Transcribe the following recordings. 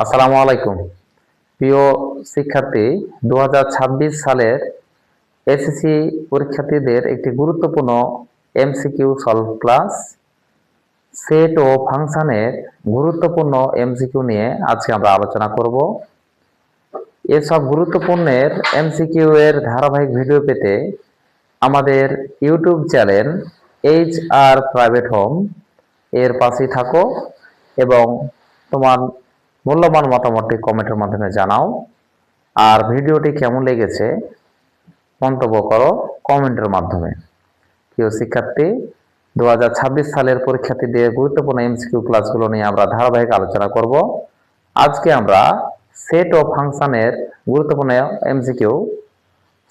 আসসালামু আলাইকুম। প্রিয় শিক্ষার্থী, 2026 সালের এসএসসি পরীক্ষার্থীদের একটি গুরুত্বপূর্ণ এমসিকিউ সলভ ক্লাস সেট ও ফাংশনের গুরুত্বপূর্ণ এমসিকিউ নিয়ে আজকে আমরা আলোচনা করব। এসব গুরুত্বপূর্ণের এমসিকিউ এর ধারাবাহিক ভিডিও পেতে আমাদের YouTube channel HR private home এর পাশেই থাকো এবং তোমার মূল্যবান মতামতটি কমেন্টের মাধ্যমে জানাও। আর ভিডিওটি কেমন লেগেছে মন্তব্য করো কমেন্টের মাধ্যমে। প্রিয় শিক্ষার্থী, 2026 সালের পরীক্ষার্থীদের গুরুত্বপূর্ণ এমসিকিউ ক্লাসগুলো নিয়ে আমরা ধারাবাহিক আলোচনা করব। আজকে আমরা সেট ও ফাংশনের গুরুত্বপূর্ণ এমসিকিউ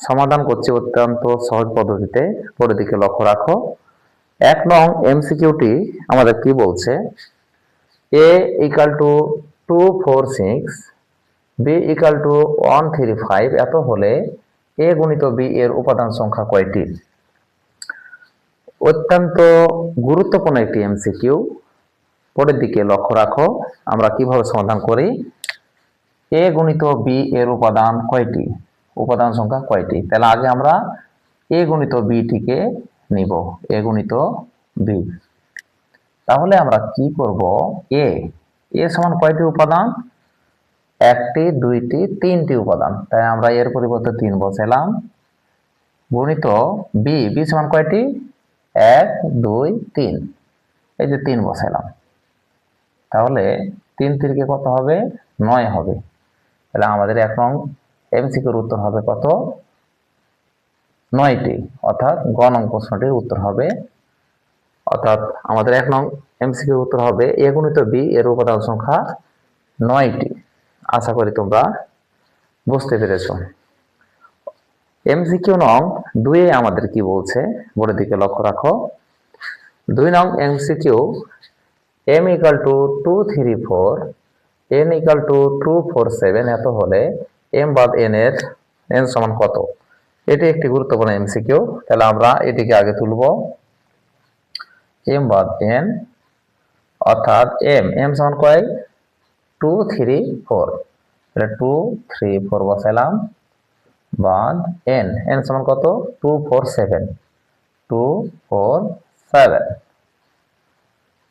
সমাধান করছি অত্যন্ত সহজ পদ্ধতিতে। পরের দিকে লক্ষ্য রাখো। 1 নং এমসিকিউটি আমাদের কি বলছে? a equal to 246 b equal to 135 এত হলে a গুণিত b এর উপাদান সংখ্যা কয়টি? অত্যন্ত গুরুত্বপূর্ণ একটি এমসিকিউ। পরের দিকে লক্ষ্য রাখো, আমরা কিভাবে সমাধান করি। a গুণিত b এর উপাদান কয়টি, উপাদান সংখ্যা কয়টি? তাহলে আগে আমরা a গুণিত b টিকে নিব, a গুণিত b। তাহলে আমরা কি করব? a সমান কয়টি উপাদান? একটি, দুইটি, তিনটি উপাদান। তাই আমরা এর পরিবর্তে 3 বসালাম। গুণিত b সমান কয়টি? 1 2 3, এই যে 3 বসালাম। তাহলে 3 3 কত হবে? 9 হবে। তাহলে আমাদের 1 নং এমসিকিউর উত্তর হবে কত? 9টি। অর্থাৎ গ নং প্রশ্নটির উত্তর হবে, অর্থাৎ আমাদের 1 নং এমসিকিউর উত্তর হবে a গুণিত b এর উপাদান সংখ্যা 9টি। আশা করি তোমরা বুঝতে পেরেছ। এমসিকিউ নং 2 এ আমাদের কি বলছে? বোর্ডের দিকে লক্ষ্য রাখো। 2 নং MCQ m equal to 234 n equal to 247 এত হলে m বাদ n এর n সমান কত? এটি একটি গুরুত্বপূর্ণ এমসিকিউ। তাহলে আমরা এটিকে আগে তুলব। m বাদ n, অর্থাৎ m সমান কয়? 234, তাহলে 234 বসালাম, বাদ n সমান কত? 247,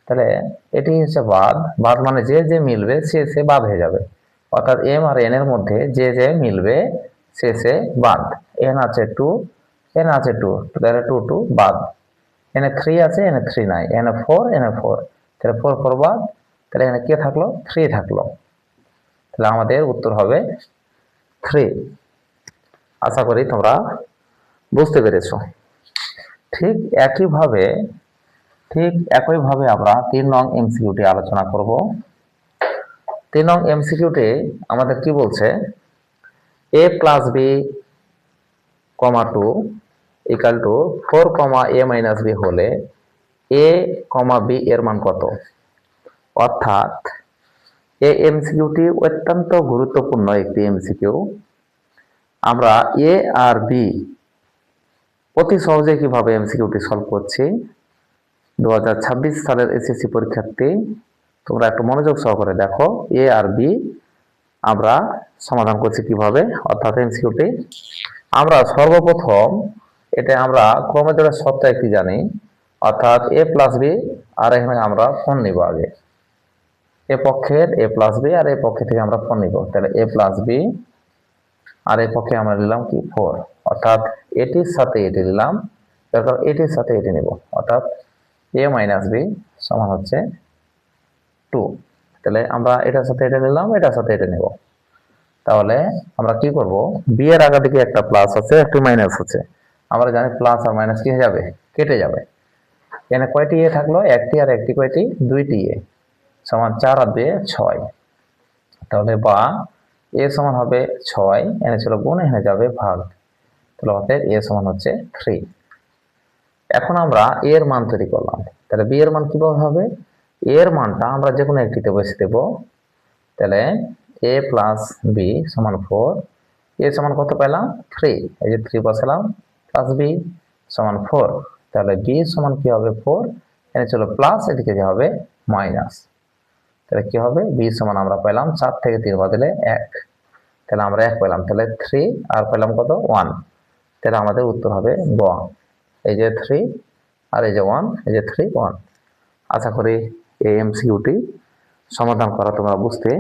তাহলে এটি হচ্ছে বাদ মানে যে মিলবে সে বাদ হয়ে যাবে। অর্থাৎ m আর n এর মধ্যে যে মিলবে সে বাদ। n আছে 2, n আছে 2, তাহলে 2 2 বাদ। n এ 3 আছে, n এ 3 নাই, n এ 4, তাহলে 4 4 বাদ। তাহলে এখানে কে থাকলো? 3 থাকলো। তাহলে আমাদের উত্তর হবে 3। আশা করি তোমরা বুঝতে পেরেছো। ঠিক একইভাবে আমরা 3 নং এমসিকিউটি আলোচনা করব। 3 নং এমসিকিউটি আমাদের কি বলছে? a plus b, 2 equal to 4, a minus b হলে a, b এর মান কত? অর্থাৎ এই এমসিকিউটি অত্যন্ত গুরুত্বপূর্ণ একটি এমসিকিউ। আমরা a আর b অতি সহজে কিভাবে এমসিকিউটি সলভ করছি। 2026 সালের এসএসসি পরীক্ষার্থী, তোমরা একটু মনোযোগ সহকারে দেখো a আর b আমরা সমাধান করছি কিভাবে। অর্থাৎ এমসিকিউটি আমরা সর্বপ্রথম এটা আমরা ক্রমে জোড়ার সত্য একটি জানি, অর্থাৎ a প্লাস b, আর এখানে আমরা ফোন নিব আগে। এ পক্ষের a প্লাস b আর এ পক্ষে থেকে আমরা ফোন নিব। তাহলে a প্লাস b আর এ পক্ষে আমরা নিলাম কি? 4। অর্থাৎ এটির সাথে এটি নিলাম, তারপর এটির সাথে এটি নিব। অর্থাৎ a মাইনাস b সমান হচ্ছে 2। তাহলে আমরা এটার সাথে এটা নিলাম, এটার সাথে এটা নেব। তাহলে আমরা কি করব? b এর আগে দিকে একটা প্লাস আছে, একটা মাইনাস আছে। আমরা জানি প্লাস আর মাইনাস কি হয়ে যাবে? কেটে যাবে। এখানে কয়টি এ থাকলো? একটি, আর একটি কয়টি? দুইটি এ, সমান 4 আর 2 6। তাহলে বা a সমান হবে 6, এখানে ছিল গুণ, এখানে যাবে ভাগ। তাহলে অতএব a সমান হচ্ছে 3। এখন আমরা a এর মান তৈরি করলাম। তাহলে b এর মান কিভাবে হবে? a এর মানটা আমরা যে কোনো একটিতে বসে দেব। তাহলে a প্লাস b সমান 4, a সমান কত পেলাম? 3, এই যে 3 বসালাম, প্লাস b সমান 4। তাহলে b সমান কি হবে? 4, এখানে ছিল প্লাস, এদিকে যে হবে মাইনাস। তাহলে কি হবে বি সমান আমরা পেলাম 4 থেকে 3 বাদ দিলে 1, তাহলে আমরা 1 পেলাম, তাহলে 3 আর পেলাম কত 1, তাহলে আমাদের উত্তর হবে গ। এই যে 3 আর এই যে 1, এই যে 3 1। আশা করি এই এমসিকিউটি সমাধান করা তোমরা বুঝতে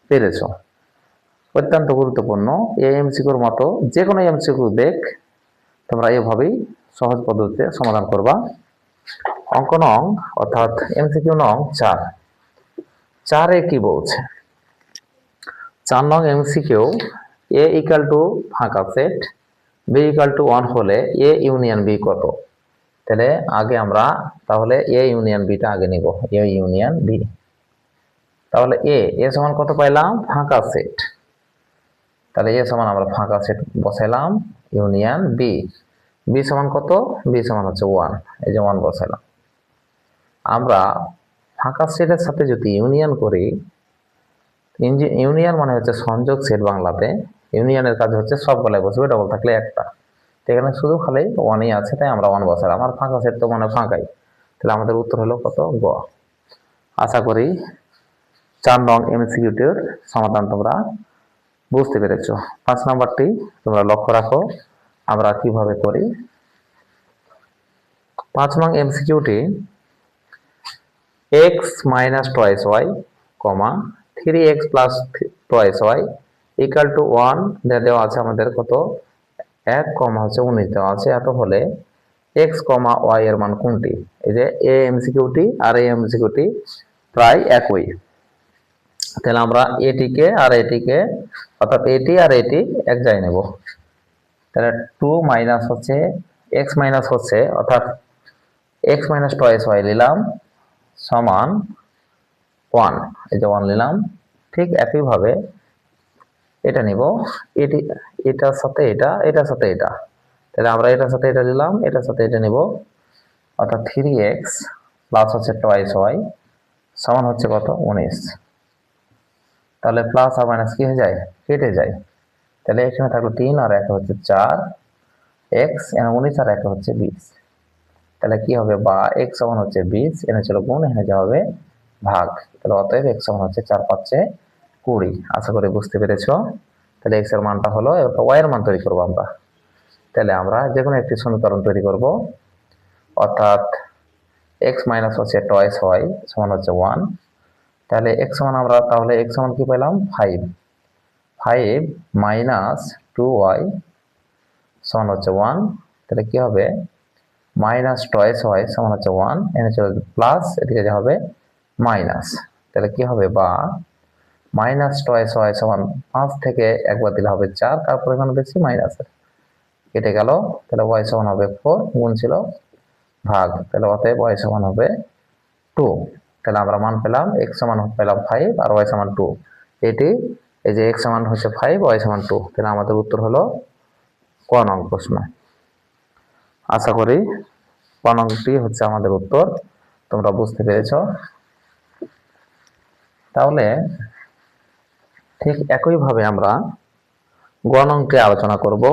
পেরেছো। অত্যন্ত গুরুত্বপূর্ণ এই এমসিকিউর মতো যে কোনো এমসিকিউ দেখ তোমরা এভাবেই সহজ পদ্ধতিতে সমাধান করবা। অঙ্ক নং অর্থাৎ এমসিকিউ নং 4 কি বলছে? 4 নং এমসিকিউ এ ইকুয়াল টু ফাঁকা সেট বি ইকুয়াল টু 1 হলে এ ইউনিয়ন বি কত? তাহলে আগে আমরা তাহলে এ ইউনিয়ন বিটা আগে নিব, এ ইউনিয়ন বি। তাহলে এ সমান কত পাইলাম? ফাঁকা সেট। তাহলে এ সমান আমরা ফাঁকা সেট বসাইলাম, ইউনিয়ন বি। বি সমান কত? বি সমান হচ্ছে 1, এই যে 1 বসাইলাম। আমরা ফাঁকা সেটের সাথে যদি ইউনিয়ন করি, ইউনিয়ন মানে হচ্ছে সংযোগ সেট বাংলাতে। ইউনিয়নের কাজ হচ্ছে সবগুলাই বসবে, ডবল থাকলে একটা। এখানে শুধু খালি 1ই আছে, তাই আমরা 1 বসালাম। আর ফাঁকা সেট তো মানে ফাঁকাই, তাহলে আমাদের উত্তর হলো কত? গ। আশা করি 4 নং এমসিকিউটির সমাধান তোমরা বুঝতে পেরেছো। 5 নম্বরটি তোমরা লক্ষ্য রাখো আমরা কিভাবে করি। 5 নং এমসিকিউটি x minus twice y, 3x plus twice y equal to 1 দেওয়া আছে আমাদের কত? 1, হচ্ছে 19 দেওয়া আছে। এত হলে x, y এর মান কোনটি? এই যে এ এমসিকিউটি আর এই এমসিকিউটি প্রায় একই। তাহলে আমরা এটিকে আর এটিকে অর্থাৎ এটি আর এটি এক জায়গায় নেব। তাহলে 2 মাইনাস হচ্ছে x মাইনাস হচ্ছে অর্থাৎ x মাইনাস টয়েস y নিলাম সমান 1, এই যে 1 নিলাম। ঠিক একইভাবে এটা নিব, এটি এটার সাথে এটা, এটার সাথে এটা। তাহলে আমরা এটার সাথে এটা নিলাম, এটার সাথে এটা নিব, অর্থাৎ 3x প্লাস হচ্ছে টয়েস y সমান হচ্ছে কত? 19। তাহলে প্লাস আর মাইনাস কি হয়ে যায়? কেটে যায়। তাহলে এখানে থাকলো 3 আর 1 হচ্ছে 4, x এখানে 19 আর 1 হচ্ছে 20। তাহলে কি হবে? বা x সমান হচ্ছে 20, এখানে ছিল গুণ, এখানে যা হবে ভাগ। তাহলে অতএব x সমান হচ্ছে 4 5 20। আশা করি বুঝতে পেরেছো। তাহলে x এর মানটা হলো, এবার y এর মান তৈরি করবো আমরা। তাহলে আমরা যে কোনো একটি সমীকরণ তৈরি করব, অর্থাৎ x মাইনাস হচ্ছে টয়েস y সমান হচ্ছে 1। তাহলে x সমান আমরা তাহলে x সমান কি পেলাম? 5 মাইনাস 2y সমান হচ্ছে 1। তাহলে কি হবে? মাইনাস টয়েস y সমান হচ্ছে 1, এখানে চলে প্লাস, এদিকে যা হবে মাইনাস। তাহলে কি হবে? বা মাইনাস টয়েস y সমান 5 থেকে একবার দিলে হবে 4, তারপর এখানে দেখছি মাইনাসের কেটে গেল। তাহলে y সমান হবে 4, গুণ ছিল ভাগ। তাহলে অতএব y সমান হবে 2। তাহলে আমরা মান পেলাম x সমান পেলাম 5 আর y সমান 2। এটি এই যে x সমান হচ্ছে 5, y সমান 2। তাহলে আমাদের উত্তর হলো ক নং প্রশ্ন। আশা করি ক নংটি হচ্ছে আমাদের উত্তর, তোমরা বুঝতে পেরেছো। তাহলে ঠিক একইভাবে আমরা গ নংটি আলোচনা করব,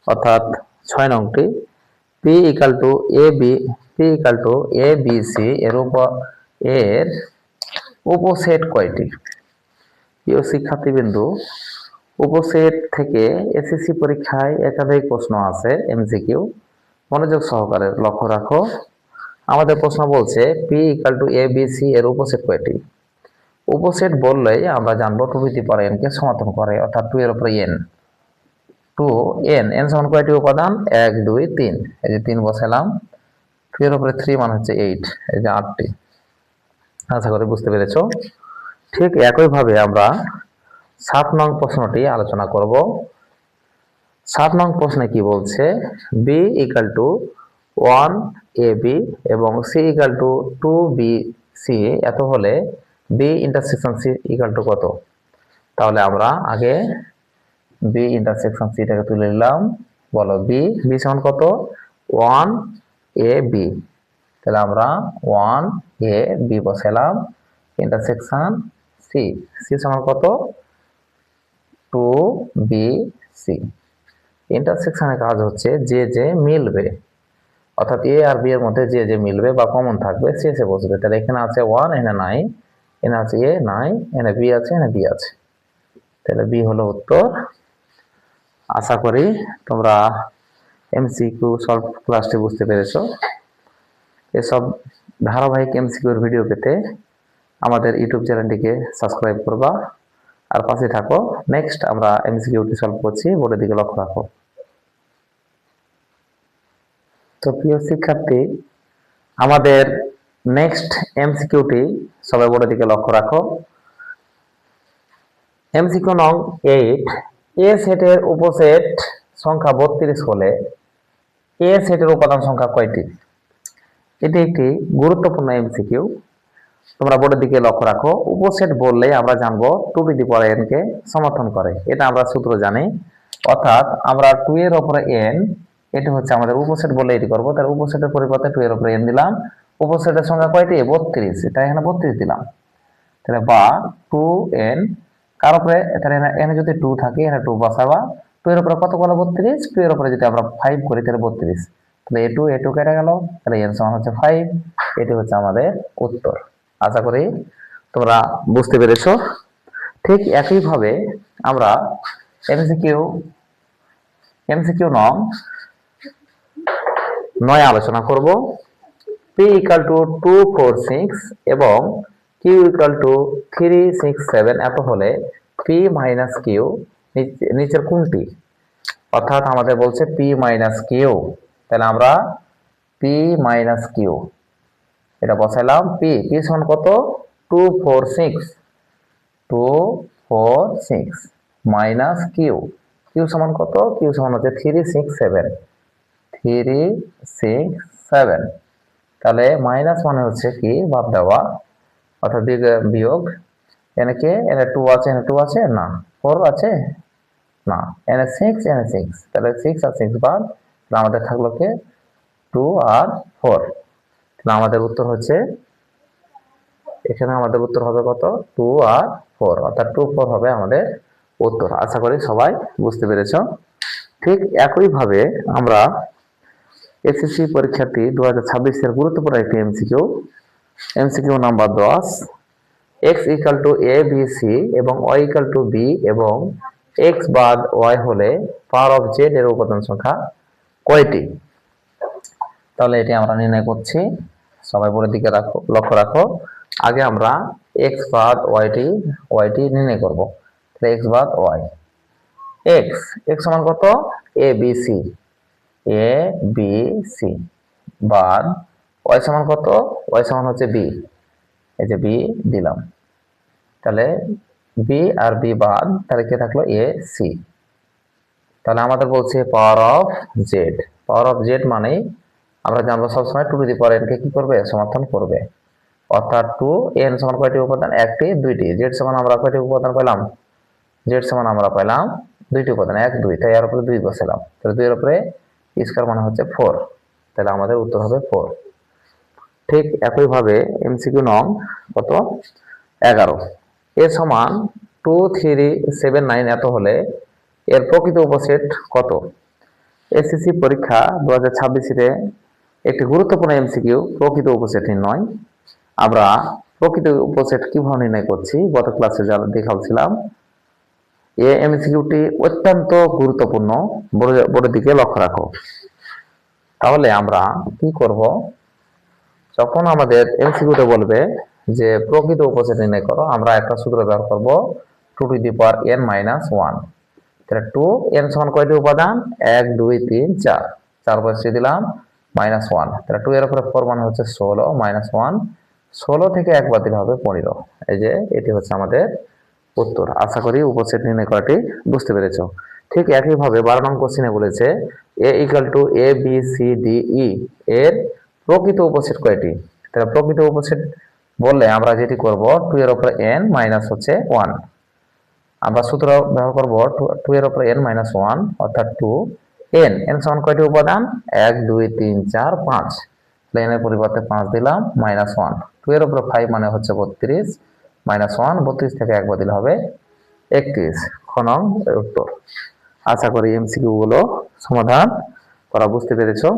অর্থাৎ 6 নংটি p equal to A B C এর উপসেট কয়টি? প্রিয় শিক্ষার্থীবৃন্দু, উপসেট থেকে এসএসসি পরীক্ষায় একাধিক প্রশ্ন আছে এমসিকিউ, মনোযোগ সহকারে লক্ষ্য রাখো। আমাদের প্রশ্ন বলছে p equal to A B C এর উপসেট কয়টি? উপসেট বললেই আমরা জানবো 2 টু দি পাওয়ার n কে সমর্থন করে, অর্থাৎ 2 এর উপরে n। 2 n সমান কয়টি উপাদান? 1 2 3, এই যে 3 বসালাম। 2 এর উপরে 3 মান হচ্ছে 8, এই যে 8টি। আশা করি বুঝতে পেরেছো। ঠিক একইভাবে আমরা 7 নং প্রশ্নটি আলোচনা করব। 7 নং প্রশ্নে কি বলছে? b ইকুয়াল টু 1 ab এবং c ইকুয়াল টু 2bc এত হলে b intersection c equal to কত? তাহলে আমরা আগে b ইন্টারসেকশন c টাকে তুলে নিলাম। বলো b সমান কত? 1 ab। তাহলে আমরা 1 ab বসালাম, ইন্টারসেকশন c সমান কত? 2bc। ইন্টারসেকশনের কাজ হচ্ছে যে মিলবে, অর্থাৎ এ আর বি এর মধ্যে যে মিলবে বা কমন থাকবে সে বসবে। তাহলে এখানে আছে 1, এখানে নাই, এখানে আছে এ নাই, এখানে বি আছে, এখানে বি আছে, তাহলে বি হলো উত্তর। আশা করি তোমরা এমসিকিউ সলভ ক্লাসটি বুঝতে পেরেছো। এসব ধারাবাহিক এমসিকিউর ভিডিও পেতে আমাদের ইউটিউব চ্যানেলটিকে সাবস্ক্রাইব করবা আর পাশে থাকো। নেক্সট আমরা এমসিকিউটি সলভ করছি, বোর্ডের দিকে লক্ষ্য রাখো। তো প্রিয় শিক্ষার্থী, আমাদের নেক্সট এমসিকিউটি সবাই বোর্ডের দিকে লক্ষ্য রাখো। এমসিকিউ নং 8, এ সেটের উপসেট সংখ্যা 32 হলে এ সেটের উপাদান সংখ্যা কয়টি? এটি একটি গুরুত্বপূর্ণ এমসিকিউ, তোমরা বোর্ডের দিকে লক্ষ্য রাখো। উপসেট বললে আমরা জানবো 2n কে সমর্থন করে, এটা আমরা সূত্র জানি। অর্থাৎ আমরা 2 এর উপরে n, এটি হচ্ছে আমাদের উপসেট বললে এটি করবো। তার উপসেটের পরিবর্তে 2 এর উপরে n দিলাম। উপসেটের সংখ্যা কয়টি? 32, তাই এখানে 32 দিলাম। তাহলে বা 2n কার উপরে, তাহলে এখানে যদি 2 থাকে এখানে 2 বসাবা। 2 এর উপরে কত করলো? 32। 2 এর উপরে যদি আমরা 5 করি তাহলে 32, তাহলে a2 কেটে গেল, তাহলে n সমান হচ্ছে 5। এটি হচ্ছে আমাদের উত্তর। আশা করি তোমরা বুঝতে পেরেছো। ঠিক একইভাবে আমরা এমসিকিউ নং 9 আলোচনা করব। p = 2, 4, 6 এবং q = 3, 6, 7 এত হলে p - q নিচের কোনটি? অর্থাৎ আমাদের বলছে p - q, তাহলে আমরা p - q এটা বসাইলাম। p সমান কত? 2, 4, 6, 2, 4, 6 মাইনাস q সমান কত? q সমান হচ্ছে 3, 6, 7, 3, 6, 7। তাহলে মাইনাস মানে হচ্ছে কি বাদ দেওয়া, অর্থাৎ বিয়োগ। এখানে কে, এখানে 2 আছে, এখানে 2 আছে না, 4 আছে না, এখানে 6, এখানে 6, তাহলে 6 আর 6 বাদ, তাহলে আমাদের থাকলো কে 2 আর 4। তাহলে আমাদের উত্তর হচ্ছে, এখানে আমাদের উত্তর হবে কত? 2 আর 4, অর্থাৎ 2, 4 হবে আমাদের উত্তর। আশা করি সবাই বুঝতে পেরেছো। ঠিক একইভাবে আমরা এসএসসি পরীক্ষার্থী 2026 এর গুরুত্বপূর্ণ একটি MCQ number 10, x = a b c এবং y = b এবং x বাদ y হলে পাওয়ার অফ z এর উপাদান সংখ্যা কয়টি? তাহলে এটি আমরা নির্ণয় করছি, সবাই বোর্ডের দিকে লক্ষ্য রাখো। আগে আমরা x বাদ yটি নির্ণয় করব। তাহলে x বাদ y, x সমান কত? a b c বাদ y সমান কত? y সমান হচ্ছে b, এই যে b দিলাম। তাহলে b আর b বাদ, তাহলে কি থাকলো? a c। তাহলে আমাদের বলছে পাওয়ার অফ z মানে আমরা জানবো সবসময় 2n কে কি করবে? সমর্থন করবে। অর্থাৎ 2n সমান কয়টি উপাদান? একটি, দুইটি। z সমান আমরা কয়টি উপাদান পেলাম? z সমান আমরা পেলাম দুইটি উপাদান, 1, 2, তাই এর উপরে 2 বসালাম। তাহলে 2 এর উপরে স্কয়ার মানে হচ্ছে 4, তাহলে আমাদের উত্তর হবে 4। ঠিক একইভাবে এমসিকিউ নং কত? 11, a সমান 2, 3, 7, 9 এত হলে এর প্রকৃত উপসেট কত? এসএসসি পরীক্ষা 2026 এ একটি গুরুত্বপূর্ণ এমসিকিউ, প্রকৃত উপসেট নির্ণয়। আমরা প্রকৃত উপসেট কিভাবে নির্ণয় করছি গত ক্লাসে যা দেখাচ্ছিলাম। এই এমসিকিউটি অত্যন্ত গুরুত্বপূর্ণ, বোর্ডের দিকে লক্ষ্য রাখো। তাহলে আমরা কি করব? যখন আমাদের এমসিকিউতে বলবে যে প্রকৃত উপসেট নির্ণয় করো, আমরা একটা সূত্র ব্যবহার করব, 2n - 1। তাহলে 2n সমান কয়টি উপাদান? 1, 2, 3, 4, 4 বসিয়ে দিলাম, -1। তাহলে 2 এর উপরে 4 মানে হচ্ছে 16, -1, 16 থেকে 1 বাতিল হবে 15। এই যে এটি হচ্ছে আমাদের উত্তর। আশা করি উপসেট নির্ণয় করাটি বুঝতে পেরেছো। ঠিক একইভাবে 12 নং কোশ্চেনে বলেছে a = a b c d e এর প্রকৃত উপসেট কয়টি? তাহলে প্রকৃত উপসেট বললে আমরা যেটি করব, 2 এর উপরে n মাইনাস হচ্ছে 1, আমরা সূত্র ব্যবহার করব 2 এর উপরে n - 1, অর্থাৎ 2n সমান কয়টি উপাদান? 1, 2, 3, 4, 5। তাহলে n এর পরিবর্তে 5 দিলাম, -1। 2 এর উপরে 5 মানে হচ্ছে 32, -1, 32 থেকে 1 বাতিল হবে 31। খ নং উত্তর। আশা করি এমসিকিউ গুলো সমাধান করা বুঝতে পেরেছো।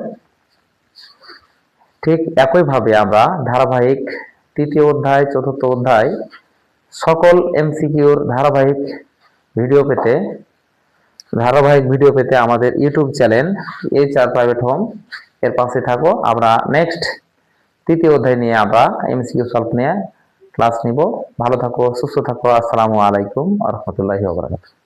ঠিক একইভাবে আমরা ধারাবাহিক তৃতীয় অধ্যায়, চতুর্থ অধ্যায় সকল এমসিকিউর ধারাবাহিক ভিডিও পেতে আমাদের YouTube channel HR private home এর পাশে থাকো। আমরা নেক্সট তৃতীয় অধ্যায় নিয়ে আমরা এমসিকিউ সলভ নিয়ে ক্লাস নিব। ভালো থাকো, সুস্থ থাকো। আসসালামু আলাইকুম ওয়া রাহমাতুল্লাহি ওয়া বারাকাতুহু।